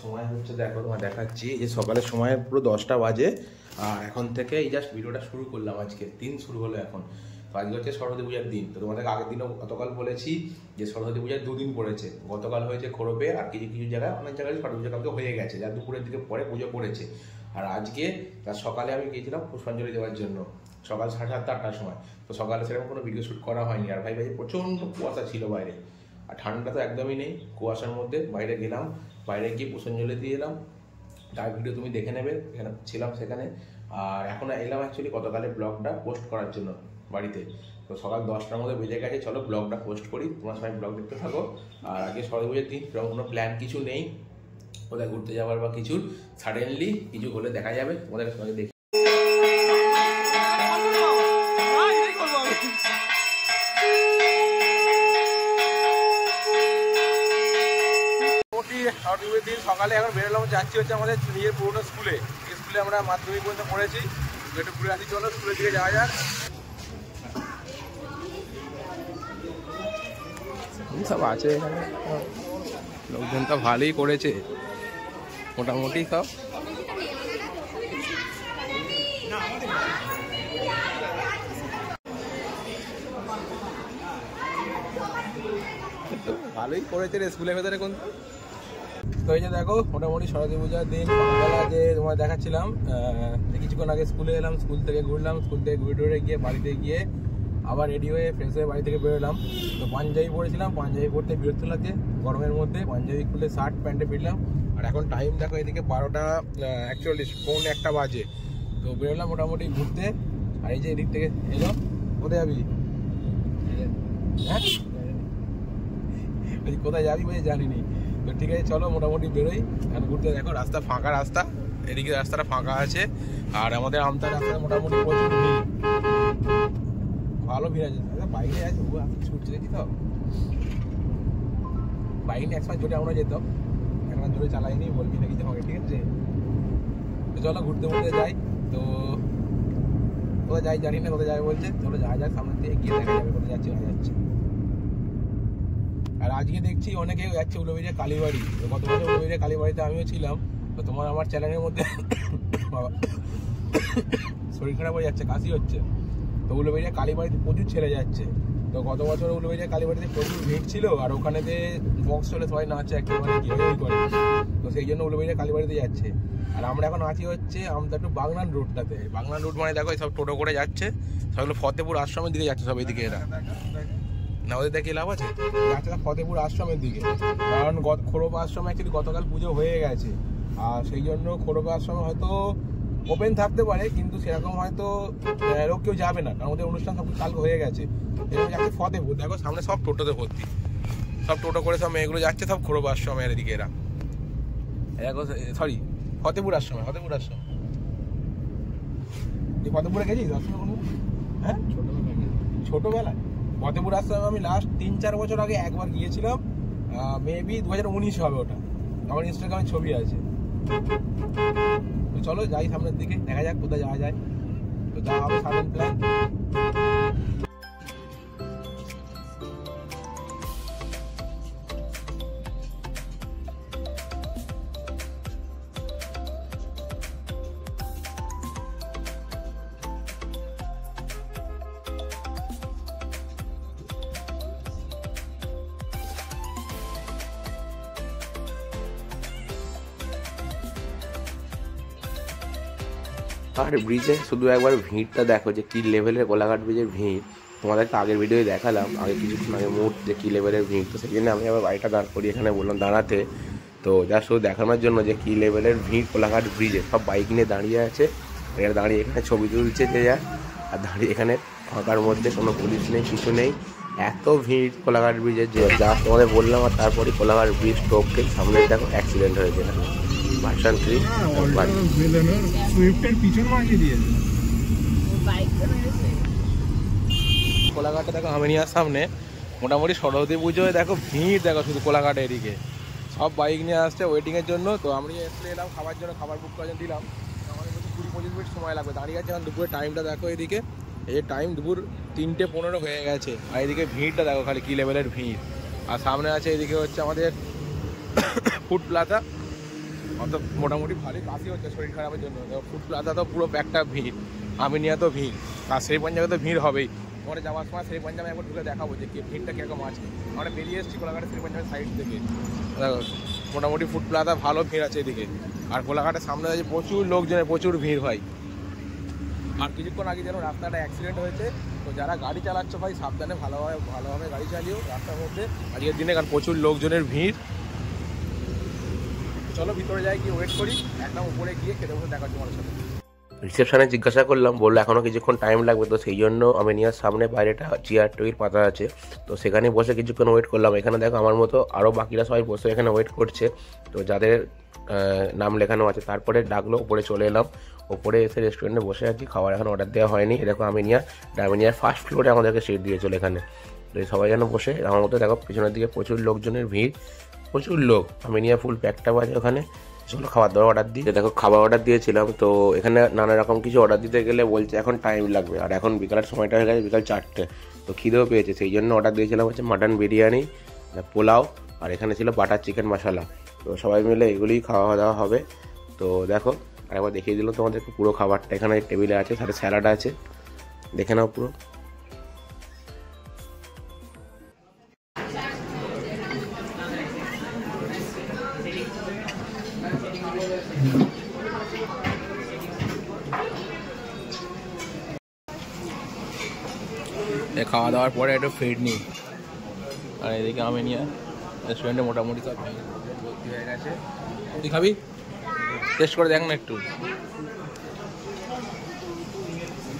সময় হচ্ছে দেখো, তোমার দেখাচ্ছি যে সকালের সময় পুরো 10টা বাজে। আর এখন থেকে এই জাস্ট ভিডিওটা শুরু করলাম, আজকে দিন শুরু হলো এখন। তো আজকে হচ্ছে সরস্বতী পূজার দিন। তো তোমাদেরকে আগের দিনও গতকাল বলেছি যে সরস্বতী পূজার 2 দিন পড়েছে। গতকাল হয়েছে খোরবে, আর কিছু কিছু জায়গায় অনেক জায়গায় সরস্বতী পূজা কালকে হয়ে গেছে, যা দুপুরের দিকে পরে পুজো পড়েছে। আর আজকে তার সকালে আমি গিয়েছিলাম পুষ্পাঞ্জলি দেওয়ার জন্য, সকাল 7:30 8টার সময়। তো সকালে সেরকম কোনো ভিডিও শ্যুট করা হয়নি। আর ভাই প্রচণ্ড কুয়াশা ছিল বাইরে, আর ঠান্ডা তো একদমই নেই। কুয়াশার মধ্যে বাইরে গেলাম, বাইরে গিয়ে পুষ্পাঞ্জলি দিয়ে এলাম। তার ভিডিও তুমি দেখে নেবে, এখানে ছিলাম সেখানে। আর এখন এলাম অ্যাকচুয়ালি গতকালের ব্লগটা পোস্ট করার জন্য বাড়িতে। তো সকাল 10টার মধ্যে বেজে গেছে, চলো ব্লগটা পোস্ট করি, তোমার সবাই ব্লগ দেখতে থাকো। আর আগে সরস্বতী পুজোর দিন সেরকম কোনো প্ল্যান কিছু নেই কোথায় ঘুরতে যাওয়ার বা কিছুর। সাডেনলি কিছু হলে দেখা যাবে, তোমাদের সঙ্গে দেখি। দিন সকালে এখন বেরোলাম, যাচ্ছি হচ্ছে আমাদের নিজের পুরোনো স্কুলে আমরা মাধ্যমিক পর্যন্ত পড়েছি। একটু ঘুরে আসি, চলো স্কুলের দিকে যাওয়া যাক। সব আছে এখানে, লোকজন তো ভালোই করেছে মোটামুটি সব। ভালোই করেছে রে স্কুলের ভেতরে কোন। তো এই যে দেখো, মোটামুটি সরস্বতী পূজার দিন সকালবেলা যে তোমার দেখাচ্ছিলাম, কিছুক্ষণ আগে স্কুলে এলাম, স্কুল থেকে ঘুরলাম, স্কুল থেকে ঘুরে টুরে গিয়ে বাড়িতে গিয়ে আবার রেডি হয়ে ফ্রেশ হয়ে বাড়ি থেকে বেরোলাম। তো পাঞ্জাবি পরেছিলাম, পাঞ্জাবি পরতে বিরক্ত লাগে গরমের মধ্যে, পাঞ্জাবি খুলে শার্ট প্যান্টে ফিরলাম। আর এখন টাইম দেখো এদিকে 12টা 41, পৌনে 1টা বাজে। তো বেরোলাম মোটামুটি ঘুরতে। আর এই যে এদিক থেকে এলো, কোথায় যাবি? হ্যাঁ কোথায় যাবি বলে জানিনি। তো ঠিক আছে চলো মোটামুটি বেরোই এখন ঘুরতে। দেখো রাস্তা ফাঁকা, রাস্তা এদিকে রাস্তাটা ফাঁকা আছে। আর আমাদের আমতা রাস্তায় মোটামুটি প্রচুর ভিড়, ভালো ভিড় আছে। বাইরে আছে ও আপনি ছুটছে দেখি, তো বাইক নিয়ে একসময় জোরে আমরা যেতাম, এখন জোরে চালাইনি, বলবি না কিছু হবে, ঠিক আছে? তো চলো ঘুরতে ঘুরতে যাই। তো কোথায় যাই জানি না, কোথায় যাবে বলছে, চলো যাওয়া যাক, সামনে দিয়ে গিয়ে দেখা যাবে কোথায় যাচ্ছি না যাচ্ছি। আর আজকে দেখছি অনেকে যাচ্ছে উলুবেড়িয়া কালীবাড়ি। তো গত বছর উলুবেড়িয়া কালীবাড়িতে আমিও ছিলাম। তো তোমার আমার চ্যানেলের মধ্যে শরীর খারাপ হয়ে যাচ্ছে, কাশি হচ্ছে। তো উলুবেড়িয়া কালীবাড়িতে প্রচুর ছেলে যাচ্ছে। তো গত বছর উলুবেড়িয়া কালীবাড়িতে প্রচুর ভিড় ছিল, আর ওখানেতে বক্স চলে সবাই নাচছে একেবারে কি করে। তো সেই জন্য উলুবেড়িয়া কালীবাড়িতে যাচ্ছে। আর আমরা এখন আছি হচ্ছে আমতা বাগনান রোডটাতে। বাগনান রোড মানে দেখো সব টোটো করে যাচ্ছে, সবগুলো ফতেপুর আশ্রমের দিকে যাচ্ছে সব এদিকে। এরা না ওদের দেখে লাভ আছে, যাচ্ছে না ফতেপুর আশ্রমের দিকে। কারণ খোরবা আশ্রমে অ্যাকচুয়ালি গতকাল পুজো হয়ে গেছে, আর সেই জন্য খোরবা আশ্রমে হয়তো ওপেন থাকতে পারে, কিন্তু সেরকম হয়তো লোক কেউ যাবে না, কারণ ওদের অনুষ্ঠান সব কালকে হয়ে গেছে। এরকম যাচ্ছে ফতেপুর, দেখো সামনে সব টোটোতে ভর্তি, সব টোটো করে সব মেয়েগুলো যাচ্ছে সব খোরবা আশ্রমের এদিকে। এরা দেখো, সরি ফতেপুর আশ্রমে, ফতেপুর আশ্রম। তুই ফতেপুরে গেছিস আশ্রমে কোনো? হ্যাঁ ছোটবেলায় ফতেপুর আশ্রমে আমি লাস্ট 3-4 বছর আগে একবার গিয়েছিলাম, মেবি 2019 হবে ওটা, আমার ইনস্টাগ্রামে ছবি আছে। তো চলো যাই সামনের দিকে, দেখা যাক কোথায় যাওয়া যায়। তো যাওয়া হবে সাডেন প্ল্যান। আর ব্রিজে শুধু একবার ভিড়টা দেখো যে কী লেভেলের, কোলাঘাট ব্রিজের ভিড়। তোমাদেরকে আগের ভিডিওয় দেখালাম, আগে কিছুক্ষণ আগে মুহূর্তে যে কী লেভেলের ভিড়। তো সেই জন্য আমি আবার গাড়িটা দাঁড় করি এখানে, বললাম দাঁড়াতে। তো যা শুধু দেখানোর জন্য যে কী লেভেলের ভিড় কোলাঘাট ব্রিজে, সব বাইক নিয়ে দাঁড়িয়ে আছে। এরা দাঁড়িয়ে এখানে ছবি তুলছে যে যা, আর দাঁড়িয়ে এখানে ফাঁকার মধ্যে, কোনো পুলিশ নেই কিছু নেই, এত ভিড় কোলাঘাট ব্রিজে যে যা তোমাদের বললাম। আর তারপরে কোলাঘাট ব্রিজ টোপকে সামনে দেখো অ্যাক্সিডেন্ট হয়েছে এখানে, ভার্সন 3 কোলাঘাটে দেখো আমিনিয়ার সামনে মোটামুটি সরস্বতী পুজোয় দেখো ভিড়, দেখো শুধু কোলাঘাটে এদিকে সব বাইক নিয়ে আসছে ওয়েটিংয়ের জন্য। তো আমি এসে এলাম খাবার জন্য, খাবার বুক করার জন্য দিলাম। আমাদের 20-25 মিনিট সময় লাগবে, দাঁড়িয়ে আছে। এখন দুপুরের টাইমটা দেখো এদিকে, এই যে টাইম দুপুর 3:15 হয়ে গেছে। আর এদিকে ভিড়টা দেখো খালি কী লেভেলের ভিড়। আর সামনে আছে এদিকে হচ্ছে আমাদের ফুড প্লাজা, অত মোটামুটি ভালোই কাশি হচ্ছে শরীর খারাপের জন্য। ফুড প্লাজা তো পুরো একটা ভিড়, আমিনিয়া তো ভিড়, আর সেই পাঞ্জাবে তো ভিড় হবেই। ওখানে যাওয়ার সময় সেই পাঞ্জাবে একবার ঢুকে দেখাবো যে ভিড়টা কীরকম আছে। আমরা বেরিয়ে এসেছি কোলাঘাটের সেই পাঞ্জাবের সাইড থেকে। মোটামুটি ফুড প্লাজা ভালো ভিড় আছে এদিকে। আর কোলাঘাটের সামনে আছে প্রচুর লোকজনের প্রচুর ভিড় হয়। আর কিছুক্ষণ আগে যেন রাস্তাটা অ্যাক্সিডেন্ট হয়েছে, তো যারা গাড়ি চালাচ্ছ ভাই সাবধানে ভালোভাবে গাড়ি চালিও রাস্তার মধ্যে আজকের দিনে, কারণ প্রচুর লোকজনের ভিড়। চলো ভিতরে যাই, গিয়ে ওয়েট করি, একদম উপরে গিয়ে খেতে বসে দেখা তোমার সাথে। রিসেপশনে জিজ্ঞাসা করলাম, বললো এখনও কিছুক্ষণ টাইম লাগবে। তো সেই জন্য আমিনিয়ার সামনে বাইরেটা চেয়ার টেবিল পাতা আছে, তো সেখানে বসে কিছুক্ষণ ওয়েট করলাম। এখানে দেখো আমার মতো আরও বাকিরা সবাই বসে এখানে ওয়েট করছে। তো যাদের নাম লেখানো আছে তারপরে ডাকলো, উপরে চলে এলাম। ওপরে এসে রেস্টুরেন্টে বসে আছি, খাবার এখন অর্ডার দেওয়া হয়নি। দেখো আমিনিয়ার ফার্স্ট ফ্লোরে আমাদেরকে সিট দিয়েছিল এখানে। তো সবাই যেন বসে আমার মতো দেখো পিছনের দিকে প্রচুর লোকজনের ভিড়, প্রচুর লোক। আমিনিয়া ফুল প্যাকটা বাজে ওখানে। চলো খাবার দাবার অর্ডার দিই। দেখো খাবার অর্ডার দিয়েছিলাম, তো এখানে নানা রকম কিছু অর্ডার দিতে গেলে বলছে এখন টাইম লাগবে। আর এখন বিকালের সময়টা হয়ে গেছে বিকাল 4টে, তো খিদেও পেয়েছে। সেই জন্য অর্ডার দিয়েছিলাম হচ্ছে মাটন বিরিয়ানি, পোলাও, আর এখানে ছিল বাটার চিকেন মশলা। তো সবাই মিলে এগুলিই খাওয়া দাওয়া হবে। তো দেখো আরেকবার দেখিয়ে দিলাম তোমাদেরকে পুরো খাবারটা এখানে টেবিলে আছে, সাথে স্যালাড আছে, দেখে নাও পুরো। খাওয়া দাওয়ার পরে একটু ফিড নিই। আর এদিকে আমিনিয়া রেস্টুরেন্টে মোটামুটি সব ভর্তি হয়ে গেছে। তুই খাবি? টেস্ট করে দেখ না একটু।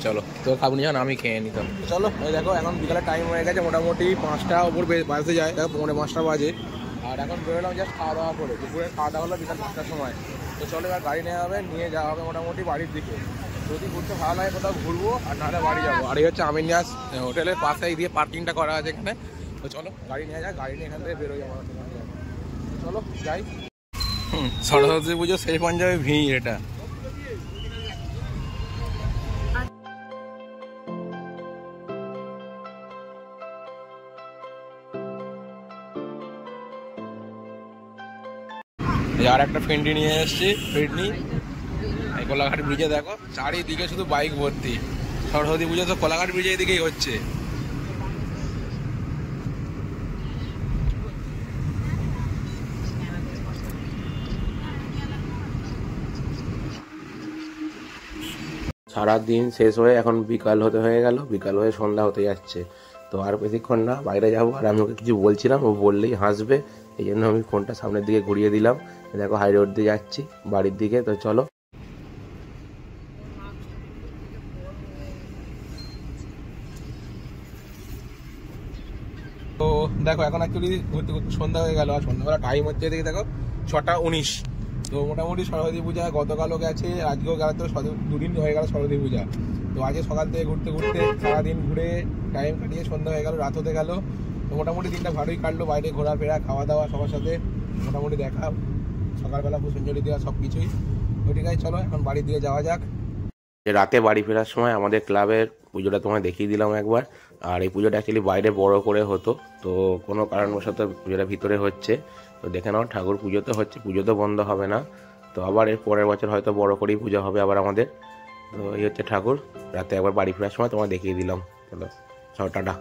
চলো তো খাবো নি, আমি খেয়ে নিতাম। চলো এই দেখো এখন বিকালের টাইম হয়ে গেছে, মোটামুটি 5টা উপর বাজতে যায়, দেখো 5:45 বাজে। আর এখন বেরোলাম জাস্ট খাওয়া দাওয়া করে, দুপুরে খাওয়া দাওয়া হলো বিকাল 5টার সময়। তো চলো এবার গাড়ি নেওয়া হবে, নিয়ে যাওয়া হবে মোটামুটি বাড়ির দিকে। যদি ঘুরতে ভালো লাগে কোথাও ঘুরবো, আর নাহলে বাড়ি যাবো। আর এই হচ্ছে আমিনিয়াস হোটেলের পাশেই দিয়ে পার্কিংটা করা আছে এখানে। তো চলো গাড়ি নিয়ে যাক, গাড়ি নিয়ে এখান থেকে বেরোই যাবো। চলো যাই। সরস্বতী পুজো সেই পাঞ্জাবে ভিড় এটা। আর একটা ফেন্ডি নিয়ে এসেছি, ফেন্ডি। এই কোলাঘাট ব্রিজে দেখো চারিদিকে শুধু বাইক ভর্তি। সরস্বতী পুজো তো কোলাঘাট ব্রিজে এদিকেই হচ্ছে। সারাদিন শেষ হয়ে এখন বিকাল হয়ে গেল, বিকাল হয়ে সন্ধ্যা হতে যাচ্ছে। তো আর বেশিক্ষণ না, বাইরে যাবো। আর আমি ওকে কিছু বলছিলাম, ও বললেই হাসবে, এই জন্য আমি ফোনটা সামনের দিকে ঘুরিয়ে দিলাম। দেখো হাই রোড দিয়ে যাচ্ছি বাড়ির দিকে। তো চলো। তো দেখো এখন অ্যাকচুয়ালি ঘুরতে ঘুরতে সন্ধ্যা হয়ে গেল, আর সন্ধ্যাবেলা টাইম হচ্ছে এদিকে দেখো 6টা 19। তো মোটামুটি সরস্বতী পূজা গতকালও গেছে, আজকেও গেল, তো 2 দিন হয়ে গেল সরস্বতী পূজা। তো আজকে সকাল থেকে ঘুরতে ঘুরতে সারাদিন ঘুরে টাইম কাটিয়ে সন্ধ্যা হয়ে গেল, রাত হতে গেল। তো মোটামুটি দিনটা ভালোই কাটলো, বাইরে ঘোরাফেরা, খাওয়া দাওয়া, সবার সাথে মোটামুটি দেখা, সকালবেলা পুষ্পাঞ্জলি দেওয়া, সব কিছুই। তো ঠিক আছে চলো এখন বাড়ির দিকে যাওয়া যাক। রাতে বাড়ি ফেরার সময় আমাদের ক্লাবের পুজোটা তোমায় দেখিয়ে দিলাম একবার। আর এই পুজোটা অ্যাকচুয়ালি বাইরে বড় করে হতো, তো কোনো কারণবশত পুজোটা ভিতরে হচ্ছে। তো দেখে নাও ঠাকুর পুজো তো হচ্ছে, পুজো তো বন্ধ হবে না। তো আবার এর পরের বছর হয়তো বড় করেই পুজো হবে আবার আমাদের। তো এই হচ্ছে ঠাকুর। রাতে একবার বাড়ি ফেরার সময় তোমায় দেখিয়ে দিলাম। চলো টাটা।